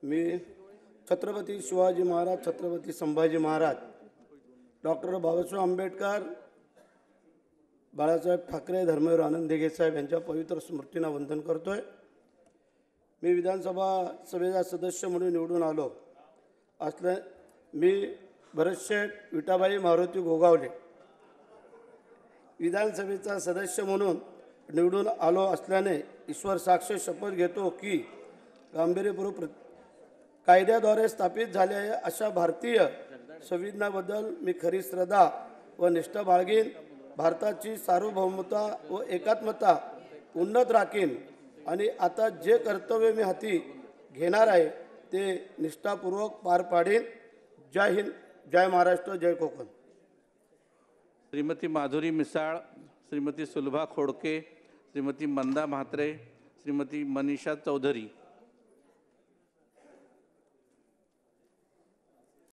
मी Chhatrapati Shivaji Maharaj, Chhatrapati Sambhaji Maharaj, doctor Babasaheb Ambedkar, Balasaheb Thackeray, Dharmaveer Anand Dighe साहेब यांच्या पवित्र स्मृतींना वंदन करतोय। मी विधानसभा सभेचा सदस्य म्हणून निवडून आलो असल्या मी भरतशेठ विठाबाई मारुती गोगावले विधानसभेचा सदस्य म्हणून निवडून आलो असल्याने ईश्वर साक्ष शपथ घेतो की गांभीर्यपूर्वक कायद्याद्वारे स्थापित झालेल्या अशा भारतीय संविधानाबद्दल मी खरी श्रद्धा व निष्ठा बाळगीन, भारताची सार्वभौमता व एकात्मता उन्नत राखीन आणि आता जे कर्तव्य मी हाती घेणार आहे ते निष्ठापूर्वक पार पाडीन। जय हिंद, जय महाराष्ट्र, जय कोकण। श्रीमती माधुरी मिसाळ, श्रीमती सुलभा खोडके, श्रीमती मंदा म्हात्रे, श्रीमती मनीषा चौधरी।